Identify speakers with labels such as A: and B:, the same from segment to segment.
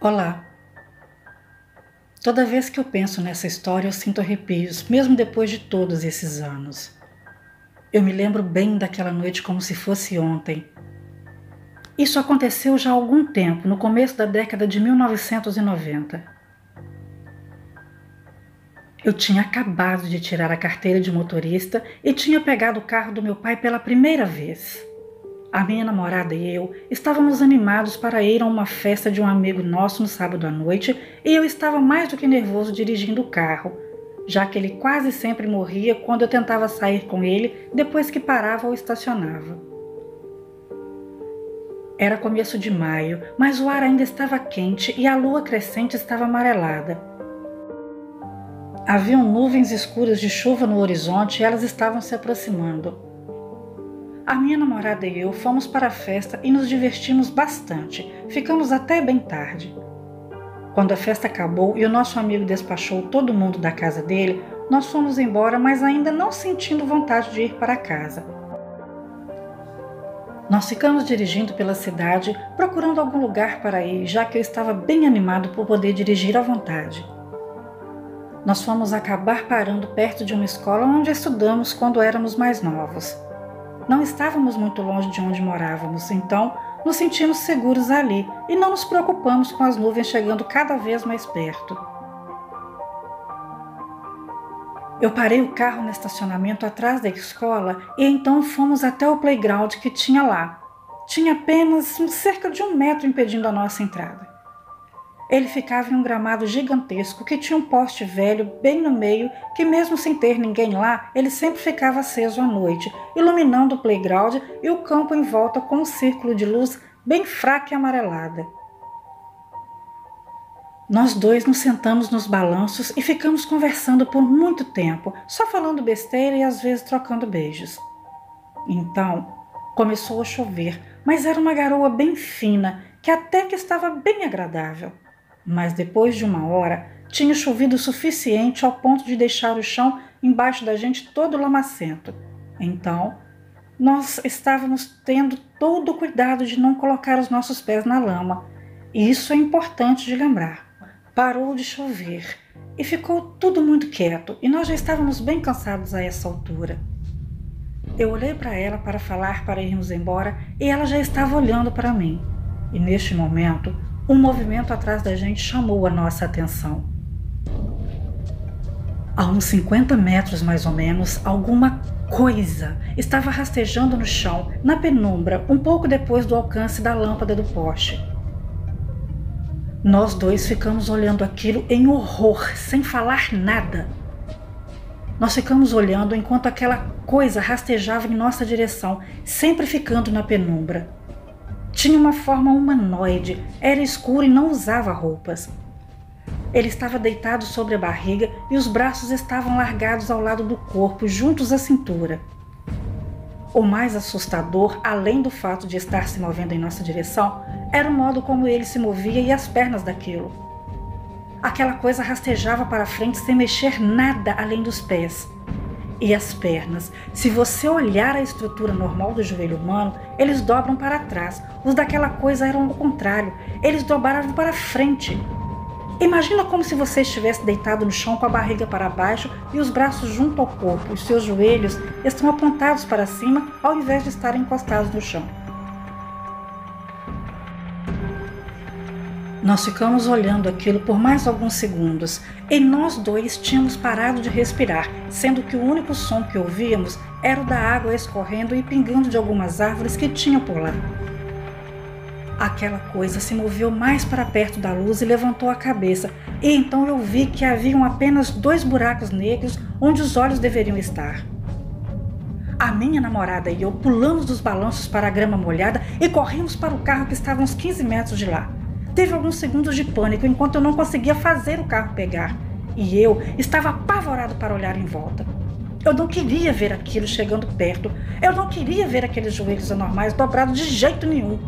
A: Olá! Toda vez que eu penso nessa história, eu sinto arrepios, mesmo depois de todos esses anos. Eu me lembro bem daquela noite como se fosse ontem. Isso aconteceu já há algum tempo, no começo da década de 1990. Eu tinha acabado de tirar a carteira de motorista e tinha pegado o carro do meu pai pela primeira vez. A minha namorada e eu estávamos animados para ir a uma festa de um amigo nosso no sábado à noite e eu estava mais do que nervoso dirigindo o carro, já que ele quase sempre morria quando eu tentava sair com ele depois que parava ou estacionava. Era começo de maio, mas o ar ainda estava quente e a lua crescente estava amarelada. Haviam nuvens escuras de chuva no horizonte e elas estavam se aproximando. A minha namorada e eu fomos para a festa e nos divertimos bastante. Ficamos até bem tarde. Quando a festa acabou e o nosso amigo despachou todo mundo da casa dele, nós fomos embora, mas ainda não sentindo vontade de ir para casa. Nós ficamos dirigindo pela cidade, procurando algum lugar para ir, já que eu estava bem animado por poder dirigir à vontade. Nós fomos acabar parando perto de uma escola onde estudamos quando éramos mais novos. Não estávamos muito longe de onde morávamos, então nos sentimos seguros ali e não nos preocupamos com as nuvens chegando cada vez mais perto. Eu parei o carro no estacionamento atrás da escola e então fomos até o playground que tinha lá. Tinha apenas cerca de 1 metro impedindo a nossa entrada. Ele ficava em um gramado gigantesco que tinha um poste velho bem no meio que, mesmo sem ter ninguém lá, ele sempre ficava aceso à noite, iluminando o playground e o campo em volta com um círculo de luz bem fraca e amarelada. Nós dois nos sentamos nos balanços e ficamos conversando por muito tempo, só falando besteira e às vezes trocando beijos. Então, começou a chover, mas era uma garoa bem fina, que até que estava bem agradável. Mas depois de 1 hora, tinha chovido o suficiente ao ponto de deixar o chão embaixo da gente todo lamacento. Então, nós estávamos tendo todo o cuidado de não colocar os nossos pés na lama. E isso é importante de lembrar. Parou de chover e ficou tudo muito quieto e nós já estávamos bem cansados a essa altura. Eu olhei para ela para falar para irmos embora e ela já estava olhando para mim. E neste momento, um movimento atrás da gente chamou a nossa atenção. A uns 50 metros mais ou menos, alguma coisa estava rastejando no chão, na penumbra, um pouco depois do alcance da lâmpada do poste. Nós dois ficamos olhando aquilo em horror, sem falar nada. Nós ficamos olhando enquanto aquela coisa rastejava em nossa direção, sempre ficando na penumbra. Tinha uma forma humanoide, era escuro e não usava roupas. Ele estava deitado sobre a barriga e os braços estavam largados ao lado do corpo, juntos à cintura. O mais assustador, além do fato de estar se movendo em nossa direção, era o modo como ele se movia e as pernas daquilo. Aquela coisa rastejava para frente sem mexer nada além dos pés. E as pernas, se você olhar a estrutura normal do joelho humano, eles dobram para trás. Os daquela coisa eram ao contrário, eles dobravam para frente. Imagina como se você estivesse deitado no chão com a barriga para baixo e os braços junto ao corpo. Os seus joelhos estão apontados para cima ao invés de estarem encostados no chão. Nós ficamos olhando aquilo por mais alguns segundos e nós dois tínhamos parado de respirar, sendo que o único som que ouvíamos era o da água escorrendo e pingando de algumas árvores que tinham por lá. Aquela coisa se moveu mais para perto da luz e levantou a cabeça, e então eu vi que haviam apenas 2 buracos negros onde os olhos deveriam estar. A minha namorada e eu pulamos dos balanços para a grama molhada e corremos para o carro que estava a uns 15 metros de lá. Teve alguns segundos de pânico enquanto eu não conseguia fazer o carro pegar, e eu estava apavorado para olhar em volta. Eu não queria ver aquilo chegando perto, eu não queria ver aqueles joelhos anormais dobrados de jeito nenhum.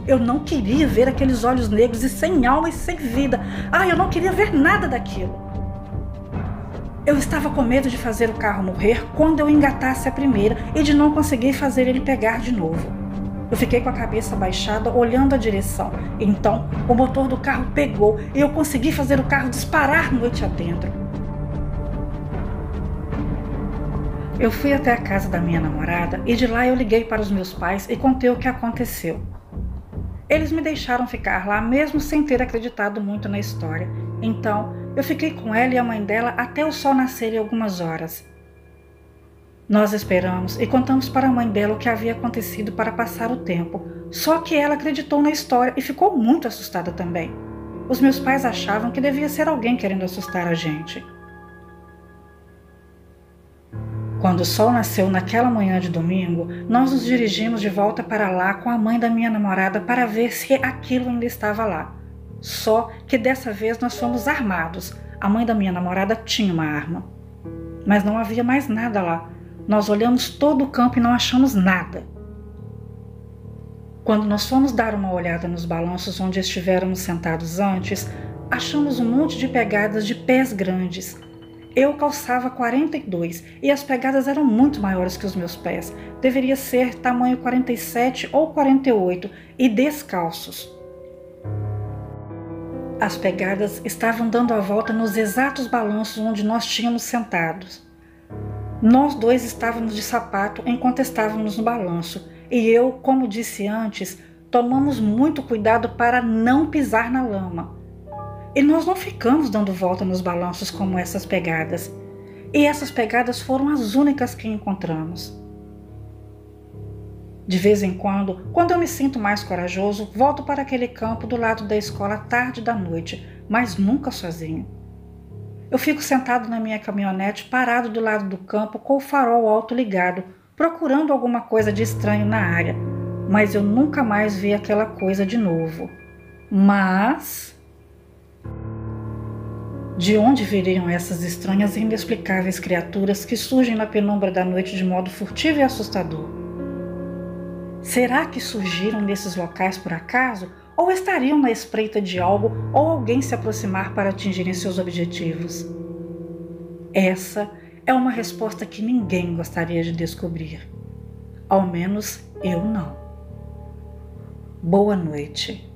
A: Eu não queria ver aqueles olhos negros e sem alma e sem vida. Eu não queria ver nada daquilo. Eu estava com medo de fazer o carro morrer quando eu engatasse a primeira e de não conseguir fazer ele pegar de novo. Eu fiquei com a cabeça baixada, olhando a direção. Então, o motor do carro pegou e eu consegui fazer o carro disparar noite adentro. Eu fui até a casa da minha namorada e de lá eu liguei para os meus pais e contei o que aconteceu. Eles me deixaram ficar lá mesmo sem ter acreditado muito na história. Então, eu fiquei com ela e a mãe dela até o sol nascer em algumas horas. Nós esperamos e contamos para a mãe dela o que havia acontecido para passar o tempo. Só que ela acreditou na história e ficou muito assustada também. Os meus pais achavam que devia ser alguém querendo assustar a gente. Quando o sol nasceu naquela manhã de domingo, nós nos dirigimos de volta para lá com a mãe da minha namorada para ver se aquilo ainda estava lá. Só que dessa vez nós fomos armados. A mãe da minha namorada tinha uma arma. Mas não havia mais nada lá. Nós olhamos todo o campo e não achamos nada. Quando nós fomos dar uma olhada nos balanços onde estivéramos sentados antes, achamos um monte de pegadas de pés grandes. Eu calçava 42 e as pegadas eram muito maiores que os meus pés. Deveria ser tamanho 47 ou 48 e descalços. As pegadas estavam dando a volta nos exatos balanços onde nós tínhamos sentados. Nós dois estávamos de sapato enquanto estávamos no balanço e eu, como disse antes, tomamos muito cuidado para não pisar na lama. E nós não ficamos dando volta nos balanços como essas pegadas. E essas pegadas foram as únicas que encontramos. De vez em quando eu me sinto mais corajoso, volto para aquele campo do lado da escola tarde da noite, mas nunca sozinho. Eu fico sentado na minha caminhonete, parado do lado do campo, com o farol alto ligado, procurando alguma coisa de estranho na área, mas eu nunca mais vi aquela coisa de novo. Mas... de onde viriam essas estranhas e inexplicáveis criaturas que surgem na penumbra da noite de modo furtivo e assustador? Será que surgiram nesses locais por acaso ou estariam na espreita de algo ou alguém se aproximar para atingirem seus objetivos? Essa é uma resposta que ninguém gostaria de descobrir. Ao menos eu não. Boa noite.